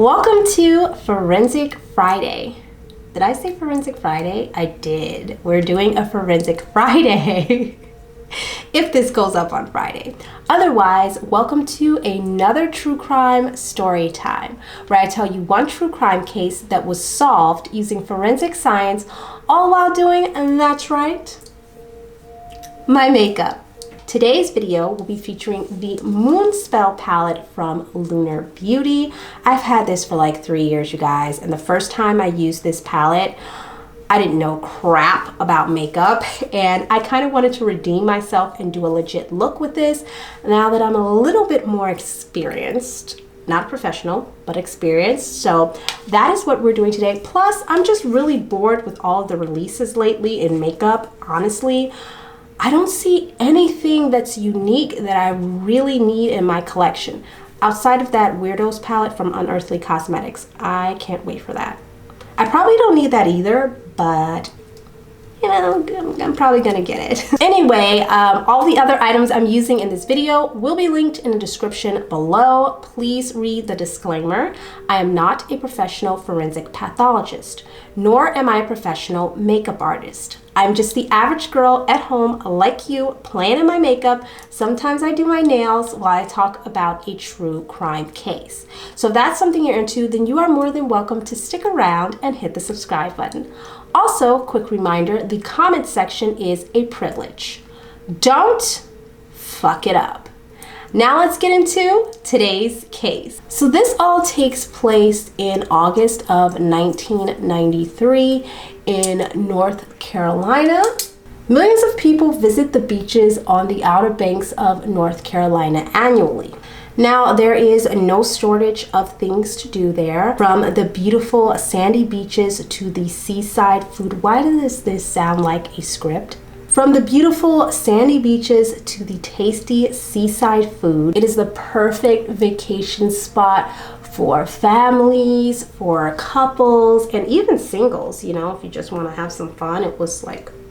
Welcome to Forensic Friday. Did I say Forensic Friday? I did. We're doing a Forensic Friday if this goes up on Friday. Otherwise, welcome to another true crime story time, where I tell you one true crime case that was solved using forensic science, all while doing, and that's right, my makeup. Today's video will be featuring the Moon Spell palette from Lunar Beauty. I've had this for like 3 years, you guys, and the first time I used this palette, I didn't know crap about makeup, and I kind of wanted to redeem myself and do a legit look with this now that I'm a little bit more experienced. Not professional, but experienced. So that is what we're doing today. Plus, I'm just really bored with all of the releases lately in makeup, honestly. I don't see anything that's unique that I really need in my collection. Outside of that Weirdos palette from Unearthly Cosmetics. I can't wait for that. I probably don't need that either, but you know, I'm probably gonna get it. Anyway, all the other items I'm using in this video will be linked in the description below. Please read the disclaimer. I am not a professional forensic pathologist, nor am I a professional makeup artist. I'm just the average girl at home like you, playing in my makeup. Sometimes I do my nails while I talk about a true crime case. So if that's something you're into, then you are more than welcome to stick around and hit the subscribe button. Also, quick reminder, the comment section is a privilege. Don't fuck it up. Now let's get into today's case. So this all takes place in August of 1993 in North Carolina. Millions of people visit the beaches on the Outer Banks of North Carolina annually. Now, there is no shortage of things to do there, from the beautiful sandy beaches to the seaside food. Why does this sound like a script? From the beautiful sandy beaches to the tasty seaside food, it is the perfect vacation spot for families, for couples, and even singles. You know, if you just want to have some fun,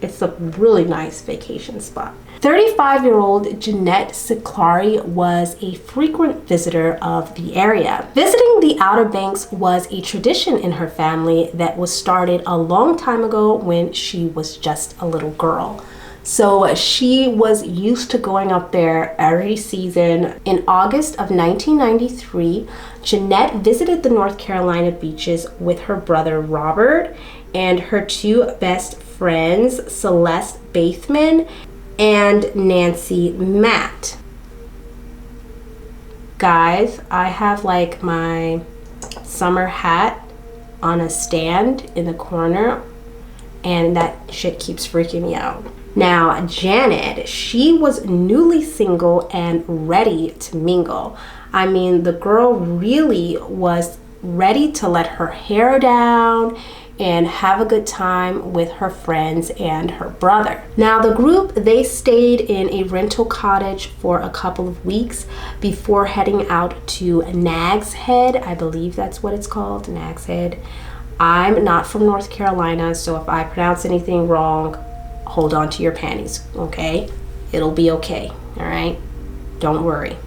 it's a really nice vacation spot. 35-year-old Jeanette Siclari was a frequent visitor of the area. Visiting the Outer Banks was a tradition in her family that was started a long time ago when she was just a little girl. So she was used to going up there every season. In August of 1993, Jeanette visited the North Carolina beaches with her brother Robert and her two best friends, Celeste Bathman and Nancy Matt. Guys, I have like my summer hat on a stand in the corner, and that shit keeps freaking me out. Now, Janet, she was newly single and ready to mingle. I mean, the girl really was ready to let her hair down and have a good time with her friends and her brother. Now, the group, they stayed in a rental cottage for a couple of weeks before heading out to Nag's Head. I believe that's what it's called, Nag's Head. I'm not from North Carolina, so if I pronounce anything wrong, hold on to your panties, okay? It'll be okay, all right? Don't worry.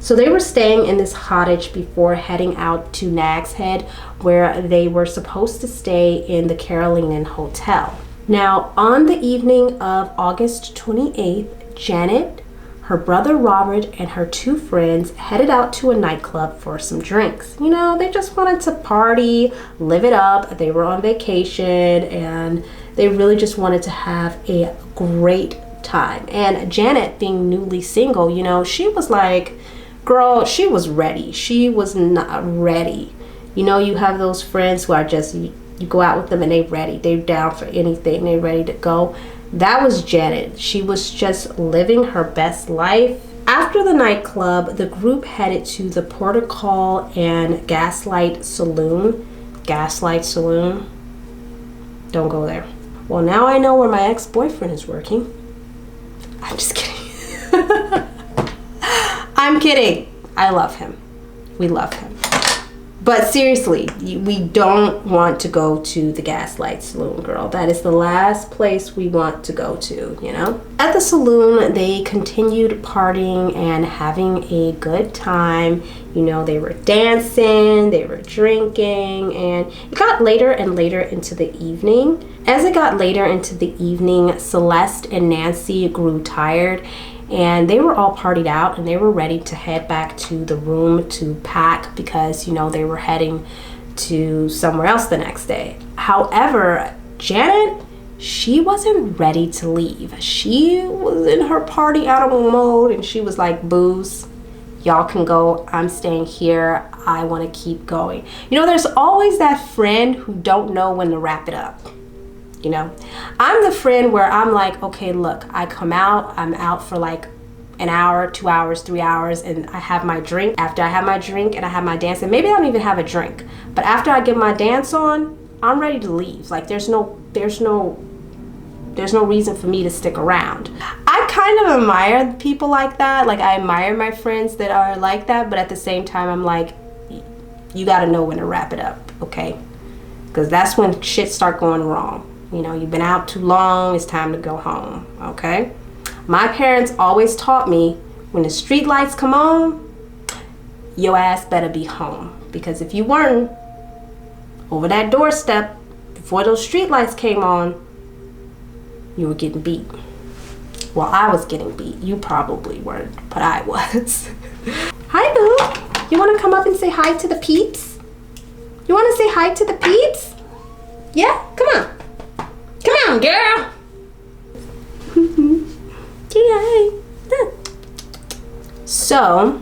So they were staying in this cottage before heading out to Nag's Head, where they were supposed to stay in the Carolinian Hotel. Now, on the evening of August 28th, Janet, her brother Robert, and her two friends headed out to a nightclub for some drinks. You know, they just wanted to party, live it up. They were on vacation, and they really just wanted to have a great time. And Janet, being newly single, you know, she was like, girl, she was ready. She was not ready. You know, you have those friends who are just, you go out with them and they're ready. They're down for anything. They're ready to go. That was Janet. She was just living her best life. After the nightclub, the group headed to the Protocol and Gaslight Saloon. Gaslight Saloon? Don't go there. Well, now I know where my ex-boyfriend is working. I'm just kidding. I'm kidding. I love him. We love him. But seriously, we don't want to go to the Gaslight Saloon, girl. That is the last place we want to go to, you know? At the saloon, they continued partying and having a good time. You know, they were dancing, they were drinking, and it got later and later into the evening. As it got later into the evening, Celeste and Nancy grew tired, and they were all partied out and they were ready to head back to the room to pack because, you know, they were heading to somewhere else the next day. However, Janet, she wasn't ready to leave. She was in her party animal mode and she was like, booze, y'all can go, I'm staying here, I want to keep going. You know, there's always that friend who don't know when to wrap it up. You know, I'm the friend where I'm like, okay, look, I come out, I'm out for like an hour, 2 hours, 3 hours, and I have my drink. After I have my drink and I have my dance, and maybe I don't even have a drink, but after I get my dance on, I'm ready to leave. Like there's no reason for me to stick around. I kind of admire people like that. Like I admire my friends that are like that, but at the same time, I'm like, you got to know when to wrap it up, okay? Because that's when shit start going wrong. You know, you've been out too long, it's time to go home, okay? My parents always taught me, when the street lights come on, your ass better be home. Because if you weren't, over that doorstep, before those street lights came on, you were getting beat. Well, I was getting beat. You probably weren't, but I was. Hi, boo. You want to come up and say hi to the peeps? You want to say hi to the peeps? Yeah? Come on. Come on, girl. Yay. So,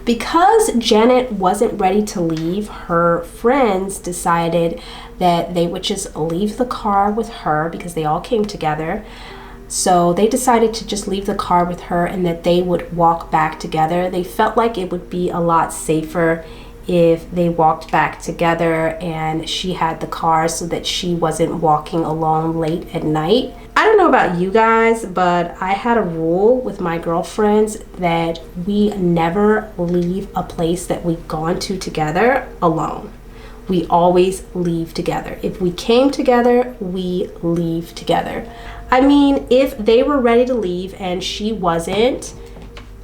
because Janet wasn't ready to leave, her friends decided that they would just leave the car with her because they all came together. So they decided to just leave the car with her and that they would walk back together. They felt like it would be a lot safer if they walked back together and she had the car so that she wasn't walking alone late at night. I don't know about you guys, but I had a rule with my girlfriends that we never leave a place that we've gone to together alone. We always leave together. If we came together, we leave together. I mean, if they were ready to leave and she wasn't,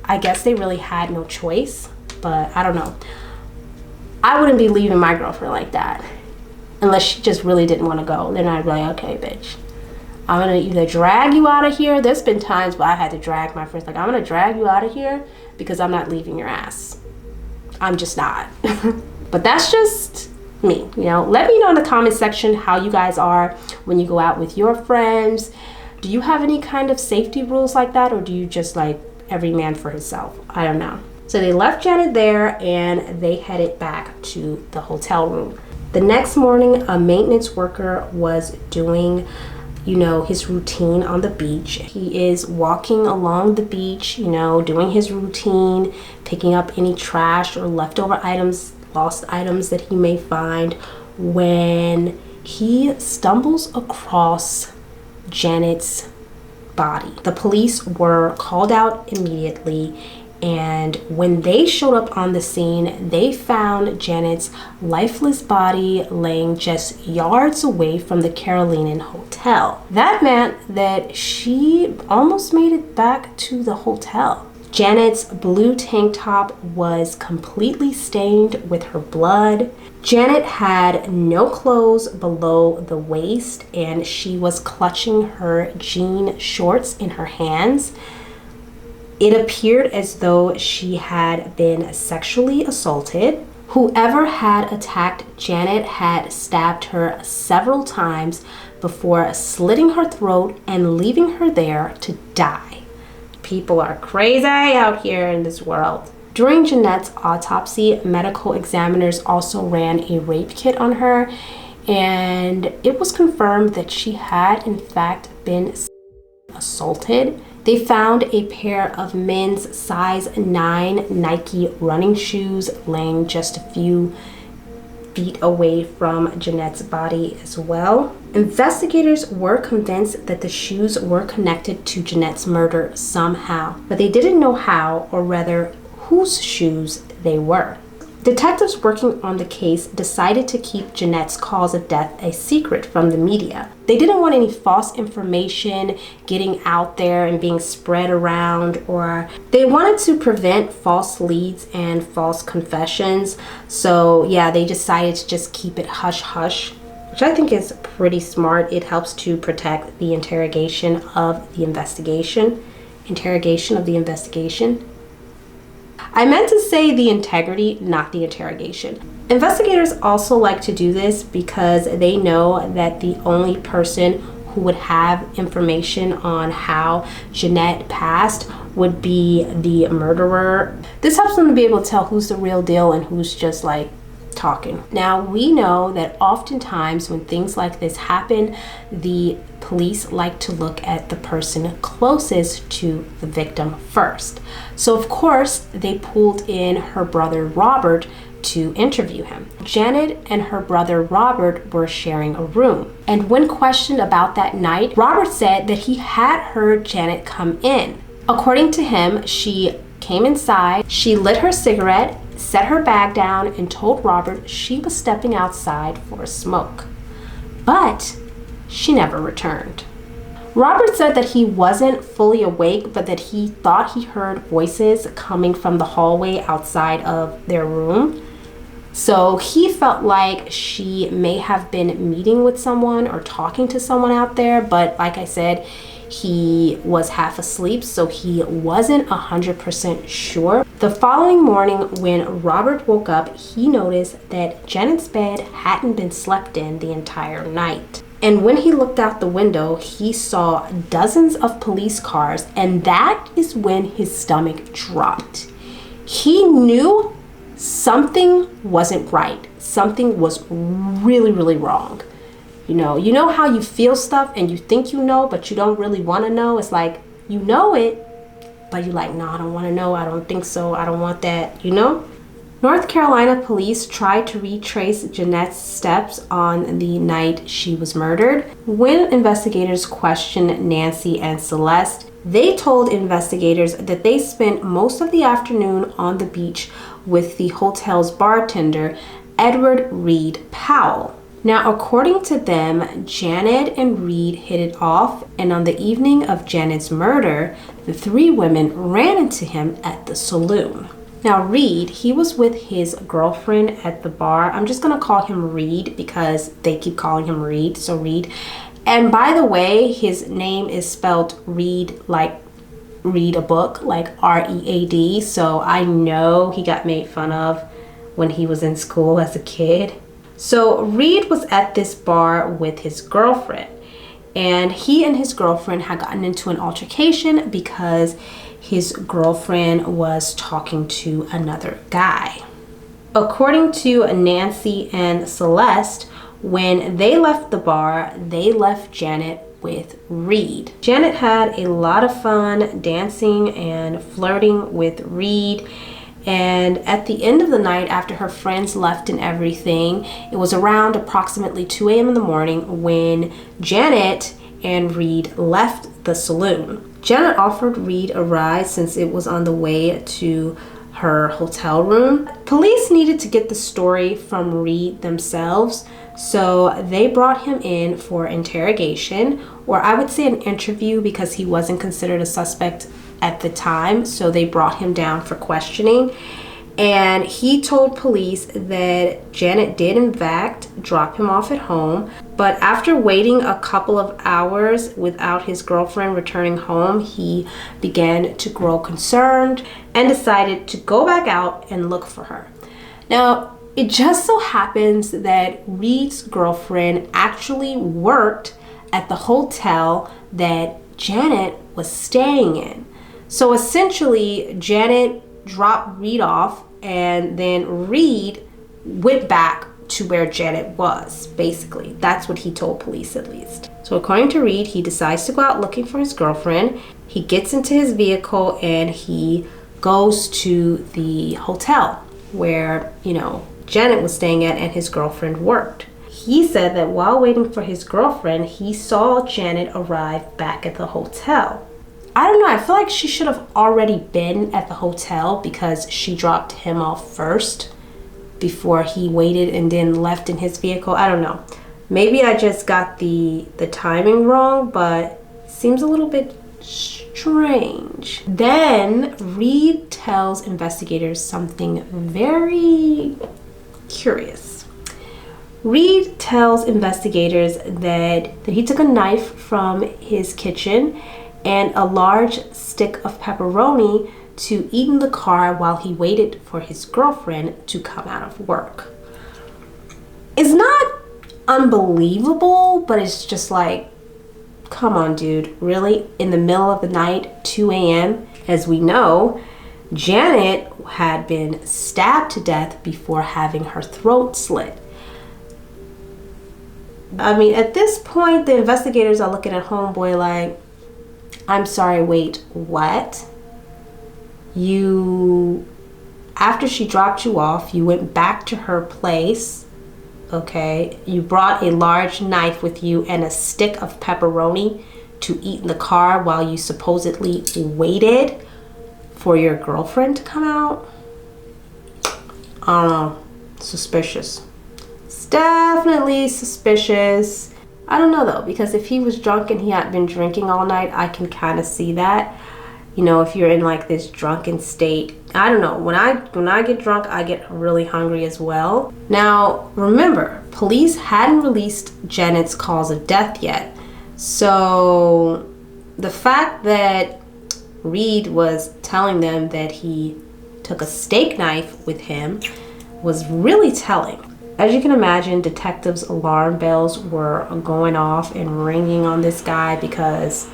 I guess they really had no choice, but I don't know. I wouldn't be leaving my girlfriend like that unless she just really didn't want to go. Then I'd be like, okay, bitch, I'm gonna either drag you out of here. There's been times where I had to drag my friends, like, I'm gonna drag you out of here because I'm not leaving your ass. I'm just not. But that's just me, you know. Let me know in the comment section how you guys are when you go out with your friends. Do you have any kind of safety rules like that, or do you just like every man for himself? I don't know. So they left Janet there and they headed back to the hotel room. The next morning, a maintenance worker was doing, you know, his routine on the beach. He is walking along the beach, you know, doing his routine, picking up any trash or leftover items, lost items that he may find, when he stumbles across Janet's body. The police were called out immediately, and when they showed up on the scene, they found Janet's lifeless body laying just yards away from the Carolinian Hotel. That meant that she almost made it back to the hotel. Janet's blue tank top was completely stained with her blood. Janet had no clothes below the waist, and she was clutching her jean shorts in her hands. It appeared as though she had been sexually assaulted. Whoever had attacked Janet had stabbed her several times before slitting her throat and leaving her there to die. People are crazy out here in this world. During Jeanette's autopsy, medical examiners also ran a rape kit on her, and it was confirmed that she had in fact been assaulted. They found a pair of men's size 9 Nike running shoes laying just a few feet away from Jeanette's body as well. Investigators were convinced that the shoes were connected to Jeanette's murder somehow, but they didn't know how, or rather whose shoes they were. Detectives working on the case decided to keep Jeanette's cause of death a secret from the media. They didn't want any false information getting out there and being spread around, or they wanted to prevent false leads and false confessions. So yeah, they decided to just keep it hush hush, which I think is pretty smart. It helps to protect the interrogation of the investigation. I meant to say the integrity, not the interrogation. Investigators also like to do this because they know that the only person who would have information on how Jeanette passed would be the murderer. This helps them to be able to tell who's the real deal and who's just like talking. Now, we know that oftentimes when things like this happen, the police like to look at the person closest to the victim first. So of course, they pulled in her brother Robert to interview him. Janet and her brother Robert were sharing a room. And when questioned about that night, Robert said that he had heard Janet come in. According to him, she came inside, she lit her cigarette, set her bag down, and told Robert she was stepping outside for a smoke. But she never returned. Robert said that he wasn't fully awake, but that he thought he heard voices coming from the hallway outside of their room. So he felt like she may have been meeting with someone or talking to someone out there, but like I said, he was half asleep, so he wasn't 100% sure. The following morning, when Robert woke up, he noticed that Janet's bed hadn't been slept in the entire night. And when he looked out the window, he saw dozens of police cars, and that is when his stomach dropped. He knew something wasn't right. Something was really, really wrong. You know how you feel stuff and you think you know, but you don't really want to know. It's like, you know it, but you're like, no, I don't want to know. I don't think so. I don't want that, North Carolina police tried to retrace Jeanette's steps on the night she was murdered. When investigators questioned Nancy and Celeste, they told investigators that they spent most of the afternoon on the beach with the hotel's bartender, Edward Reed Powell. Now, according to them, Janet and Reed hit it off, and on the evening of Janet's murder, the three women ran into him at the saloon. Now, Reed, he was with his girlfriend at the bar. I'm just going to call him Reed because they keep calling him Reed, so Reed. And by the way, his name is spelled Reed, like read a book, like R-E-A-D. So I know he got made fun of when he was in school as a kid. So Reed was at this bar with his girlfriend, and he and his girlfriend had gotten into an altercation because his girlfriend was talking to another guy. According to Nancy and Celeste, when they left the bar, they left Janet with Reed. Janet had a lot of fun dancing and flirting with Reed. And at the end of the night, after her friends left and everything, it was around approximately 2 a.m. in the morning when Janet and Reed left the saloon. Janet offered Reed a ride since it was on the way to her hotel room. Police needed to get the story from Reed themselves, so they brought him in for interrogation, or I would say an interview because he wasn't considered a suspect at the time, so they brought him down for questioning. And he told police that Janet did in fact drop him off at home, but after waiting a couple of hours without his girlfriend returning home, he began to grow concerned and decided to go back out and look for her. Now, it just so happens that Reed's girlfriend actually worked at the hotel that Janet was staying in. So essentially, Janet dropped Reed off, and then Reed went back to where Janet was. Basically, that's what he told police, at least. So according to Reed, he decides to go out looking for his girlfriend. He gets into his vehicle and he goes to the hotel where, Janet was staying at and his girlfriend worked. He said that while waiting for his girlfriend, he saw Janet arrive back at the hotel. I don't know, I feel like she should have already been at the hotel because she dropped him off first. before he waited and then left in his vehicle. I don't know. Maybe I just got the timing wrong, but it seems a little bit strange. Then Reed tells investigators something very curious. Reed tells investigators that he took a knife from his kitchen and a large stick of pepperoni to eat in the car while he waited for his girlfriend to come out of work. It's not unbelievable, but it's just like, come on, dude, really? In the middle of the night, 2 a.m.? As we know, Janet had been stabbed to death before having her throat slit. I mean, at this point, the investigators are looking at homeboy like, I'm sorry, wait, what? After she dropped you off, you went back to her place, okay? You brought a large knife with you and a stick of pepperoni to eat in the car while you supposedly waited for your girlfriend to come out? I don't know. Suspicious. It's definitely suspicious. I don't know though, because if he was drunk and he had been drinking all night, I can kind of see that. You know, if you're in like this drunken state, I don't know. When I get drunk, I get really hungry as well. Now, remember, police hadn't released Janet's cause of death yet. So the fact that Reed was telling them that he took a steak knife with him was really telling. As you can imagine, detectives' alarm bells were going off and ringing on this guy because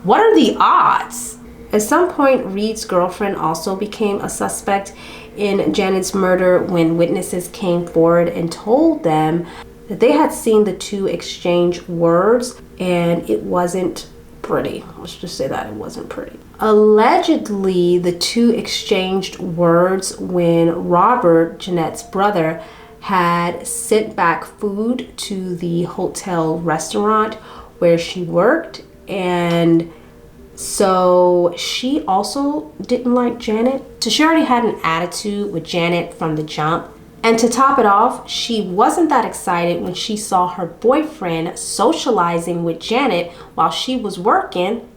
what are the odds? At some point, Reed's girlfriend also became a suspect in Janet's murder when witnesses came forward and told them that they had seen the two exchange words and it wasn't pretty. Let's just say that it wasn't pretty. Allegedly, the two exchanged words when Robert, Jeanette's brother, had sent back food to the hotel restaurant where she worked, and so she also didn't like Janet. So she already had an attitude with Janet from the jump. And to top it off, she wasn't that excited when she saw her boyfriend socializing with Janet while she was working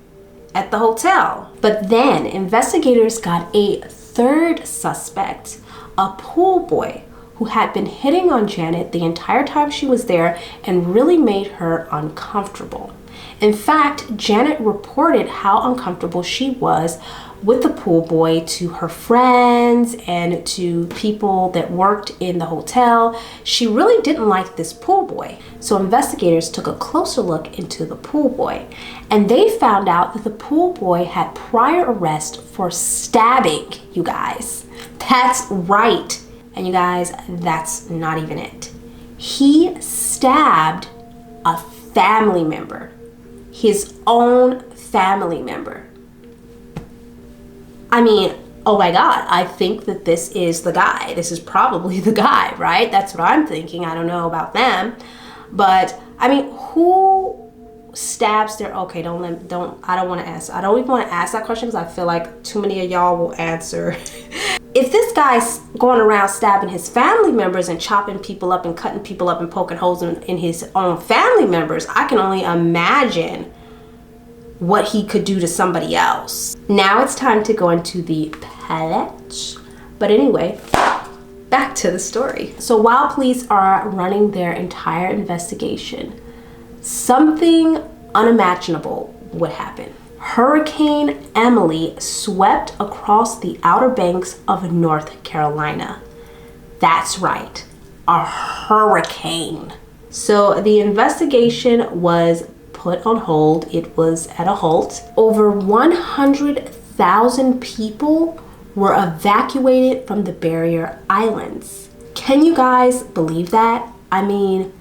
at the hotel. But then investigators got a third suspect, a pool boy who had been hitting on Janet the entire time she was there and really made her uncomfortable. In fact, Janet reported how uncomfortable she was with the pool boy to her friends and to people that worked in the hotel. She really didn't like this pool boy. So investigators took a closer look into the pool boy, and they found out that the pool boy had prior arrest for stabbing, you guys. That's right. And you guys, that's not even it. He stabbed a family member, his own family member. I mean, oh my God, I think that this is the guy. This is probably the guy, right? That's what I'm thinking. I don't know about them. But I mean, who stabs their, okay, I don't want to ask. I don't even want to ask that question because I feel like too many of y'all will answer. If this guy's going around stabbing his family members and chopping people up and cutting people up and poking holes in his own family members, I can only imagine what he could do to somebody else. Now it's time to go into the plot. But anyway, back to the story. So while police are running their entire investigation, something unimaginable would happen. Hurricane Emily swept across the Outer Banks of North Carolina. That's right, a hurricane. So the investigation was put on hold. It was at a halt. Over 100,000 people were evacuated from the barrier islands. Can you guys believe that? I mean,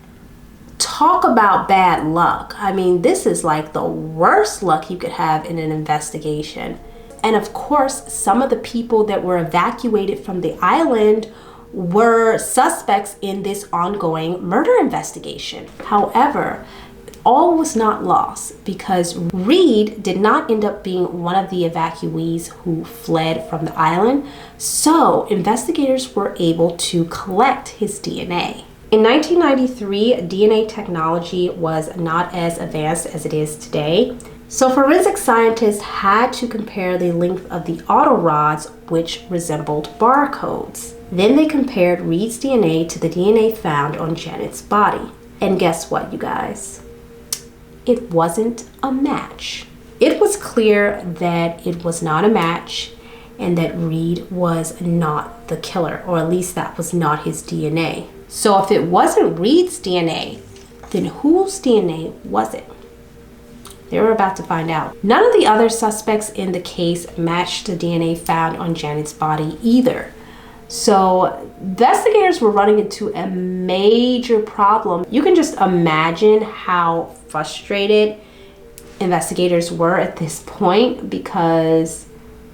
talk about bad luck. I mean, this is like the worst luck you could have in an investigation. And of course, some of the people that were evacuated from the island were suspects in this ongoing murder investigation. However, all was not lost because Reed did not end up being one of the evacuees who fled from the island, so investigators were able to collect his DNA. In 1993, DNA technology was not as advanced as it is today, so forensic scientists had to compare the length of the auto rods, which resembled barcodes. Then they compared Reed's DNA to the DNA found on Janet's body. And guess what, you guys? It wasn't a match. It was clear that it was not a match and that Reed was not the killer, or at least that was not his DNA. So if it wasn't Reed's DNA, then whose DNA was it? They were about to find out. None of the other suspects in the case matched the DNA found on Janet's body either. So investigators were running into a major problem. You can just imagine how frustrated investigators were at this point because,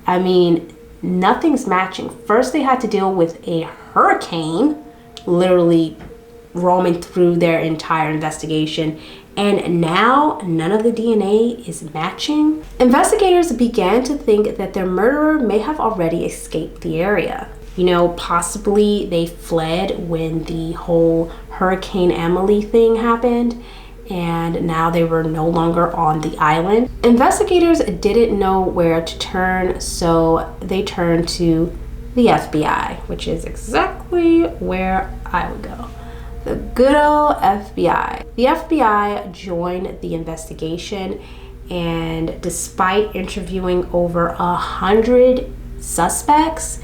I mean, nothing's matching. First, they had to deal with a hurricane literally roaming through their entire investigation, and now none of the DNA is matching. Investigators began to think that their murderer may have already escaped the area. You know, possibly they fled when the whole Hurricane Emily thing happened, and now they were no longer on the island. Investigators didn't know where to turn, so they turned to the FBI, which is exactly where I would go. The good old FBI. The FBI joined the investigation, and despite interviewing over 100 suspects,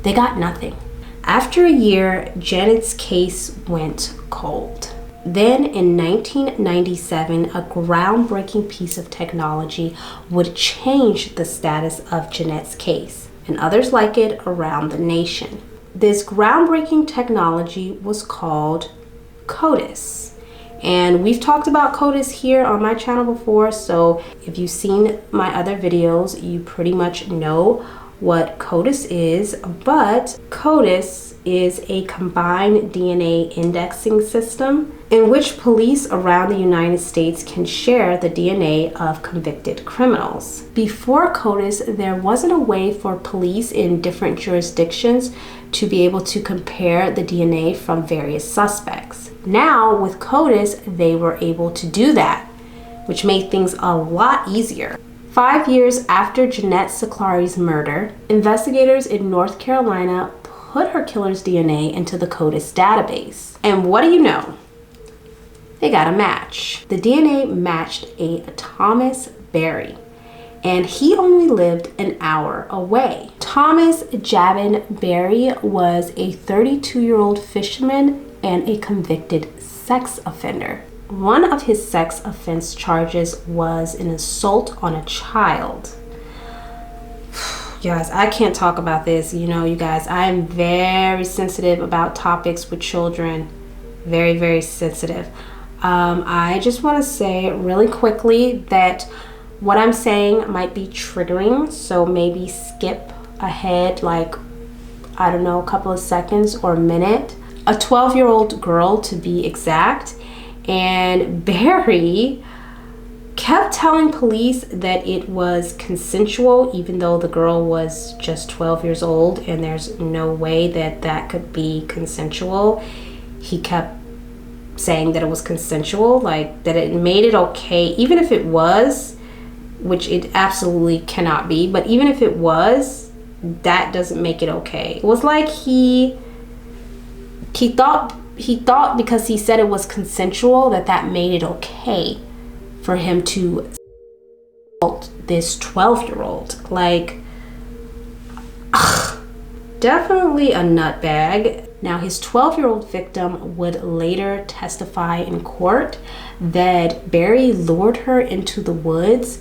they got nothing. After a year, Janet's case went cold. Then in 1997, a groundbreaking piece of technology would change the status of Janet's case, and others like it around the nation. This groundbreaking technology was called CODIS. And we've talked about CODIS here on my channel before, so if you've seen my other videos, you pretty much know what CODIS is. But CODIS is a combined DNA indexing system in which police around the United States can share the DNA of convicted criminals. Before CODIS, there wasn't a way for police in different jurisdictions to be able to compare the DNA from various suspects. Now, with CODIS, they were able to do that, which made things a lot easier. 5 years after Jeanette Siclari's murder, investigators in North Carolina put her killer's DNA into the CODIS database. And what do you know? They got a match. The DNA matched a Thomas Berry, and he only lived an hour away. Thomas Jabin Berry was a 32-year-old fisherman and a convicted sex offender. One of his sex offense charges was an assault on a child. Guys, I can't talk about this. You know, you guys, I am very sensitive about topics with children. Very, very sensitive. I just want to say really quickly that what I'm saying might be triggering, so maybe skip ahead like, I don't know, a couple of seconds or a minute. A 12-year-old girl to be exact, and Barry kept telling police that it was consensual, even though the girl was just 12 years old, and there's no way that that could be consensual. He kept saying that it was consensual, like that it made it okay, even if it was, which it absolutely cannot be, but even if it was, that doesn't make it okay. It was like he thought because he said it was consensual that made it okay for him to assault this 12-year-old. Like, definitely a nutbag. Now, his 12-year-old victim would later testify in court that Barry lured her into the woods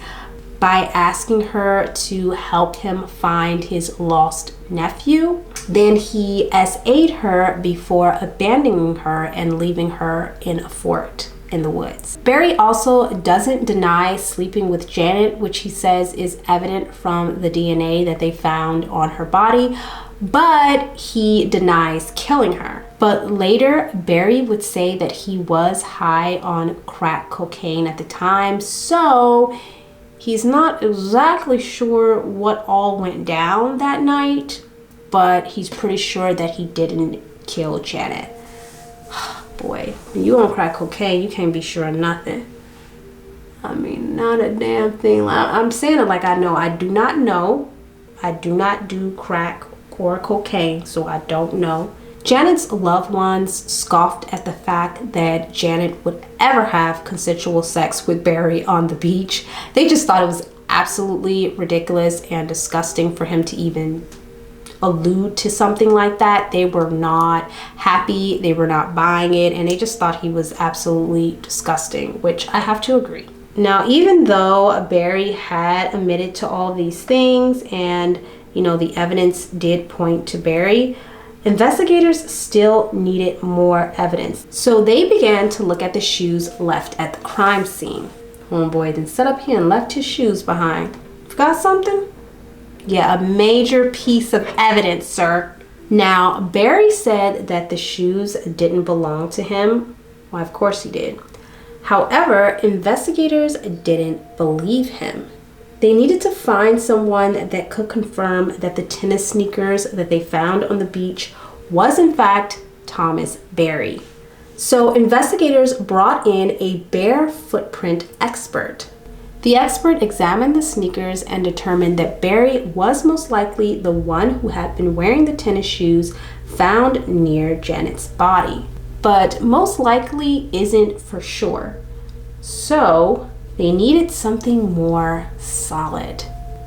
by asking her to help him find his lost nephew. Then he SA'd her before abandoning her and leaving her in a fort in the woods. Barry also doesn't deny sleeping with Janet, which he says is evident from the DNA that they found on her body, but he denies killing her. But later, Barry would say that he was high on crack cocaine at the time, so he's not exactly sure what all went down that night, but he's pretty sure that he didn't kill Janet. Boy, when you on crack cocaine, you can't be sure of nothing. I mean, not a damn thing. I'm saying it like I know. I do not know. I do not do crack or cocaine, so I don't know. Janet's loved ones scoffed at the fact that Janet would ever have consensual sex with Barry on the beach. They just thought it was absolutely ridiculous and disgusting for him to even allude to something like that. They were not happy, they were not buying it, and they just thought he was absolutely disgusting, which I have to agree. Now, even though Barry had admitted to all these things and, the evidence did point to Barry, investigators still needed more evidence. So they began to look at the shoes left at the crime scene. Homeboy then sat up here and left his shoes behind. Forgot something? Yeah, a major piece of evidence, sir. Now, Barry said that the shoes didn't belong to him. Well, of course he did. However, investigators didn't believe him. They needed to find someone that could confirm that the tennis sneakers that they found on the beach was in fact Thomas Barry. So investigators brought in a bare footprint expert. The expert examined the sneakers and determined that Barry was most likely the one who had been wearing the tennis shoes found near Janet's body, but most likely isn't for sure. So they needed something more solid.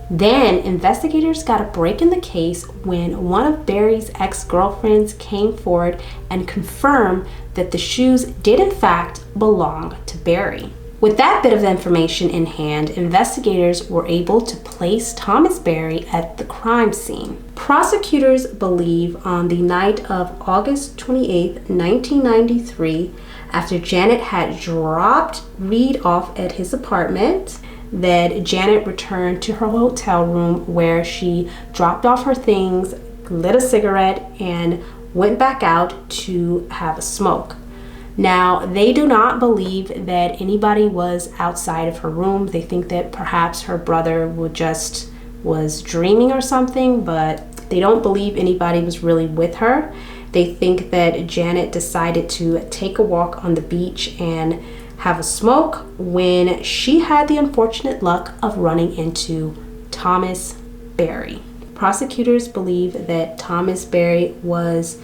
Then investigators got a break in the case when one of Barry's ex-girlfriends came forward and confirmed that the shoes did in fact belong to Barry. With that bit of information in hand, investigators were able to place Thomas Barry at the crime scene. Prosecutors believe on the night of August 28, 1993, after Janet had dropped Reed off at his apartment, that Janet returned to her hotel room where she dropped off her things, lit a cigarette, and went back out to have a smoke. Now, they do not believe that anybody was outside of her room. They think that perhaps her brother was dreaming or something, but they don't believe anybody was really with her. They think that Janet decided to take a walk on the beach and have a smoke when she had the unfortunate luck of running into Thomas Barry. Prosecutors believe that Thomas Barry was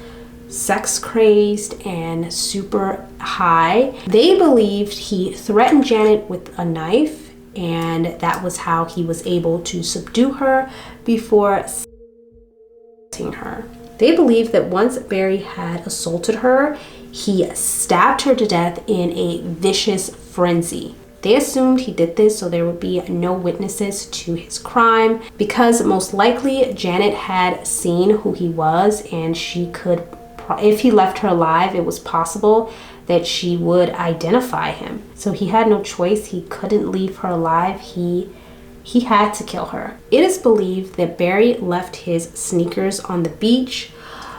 sex crazed and super high. They believed he threatened Janet with a knife, and that was how he was able to subdue her before assaulting her. They believed that once Barry had assaulted her, he stabbed her to death in a vicious frenzy. They assumed he did this so there would be no witnesses to his crime, because most likely Janet had seen who he was, and she could, if he left her alive, it was possible that she would identify him. So he had no choice. He couldn't leave her alive. He had to kill her. It is believed that Barry left his sneakers on the beach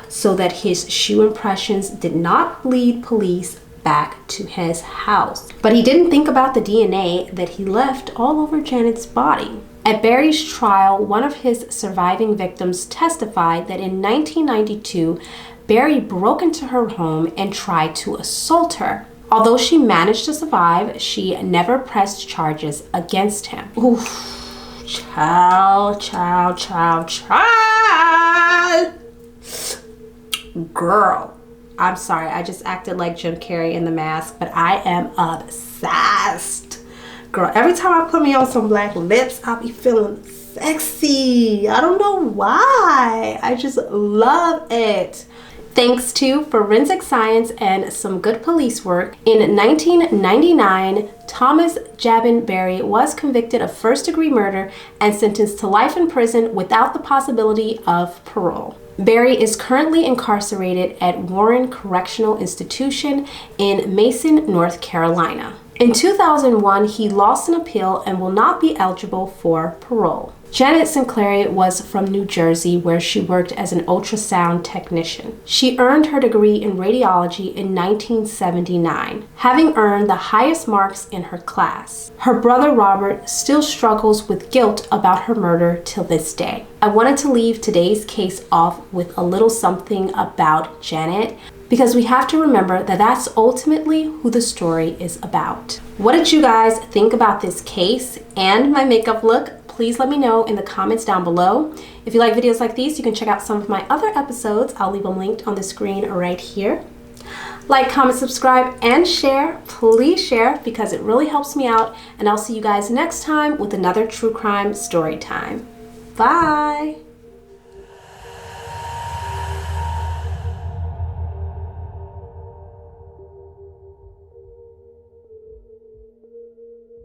so that his shoe impressions did not lead police back to his house. But he didn't think about the DNA that he left all over Janet's body. At Barry's trial, one of his surviving victims testified that in 1992, Barry broke into her home and tried to assault her. Although she managed to survive, she never pressed charges against him. Oof. Child. Girl, I'm sorry, I just acted like Jim Carrey in The Mask, but I am obsessed. Girl, every time I put me on some black lips, I'll be feeling sexy. I don't know why. I just love it. Thanks to forensic science and some good police work, in 1999, Thomas Jabin Barry was convicted of first-degree murder and sentenced to life in prison without the possibility of parole. Barry is currently incarcerated at Warren Correctional Institution in Mason, North Carolina. In 2001, he lost an appeal and will not be eligible for parole. Janet Siclari was from New Jersey, where she worked as an ultrasound technician. She earned her degree in radiology in 1979, having earned the highest marks in her class. Her brother Robert still struggles with guilt about her murder till this day. I wanted to leave today's case off with a little something about Janet, because we have to remember that that's ultimately who the story is about. What did you guys think about this case and my makeup look? Please let me know in the comments down below. If you like videos like these, you can check out some of my other episodes. I'll leave them linked on the screen right here. Like, comment, subscribe, and share. Please share because it really helps me out. And I'll see you guys next time with another true crime story time. Bye.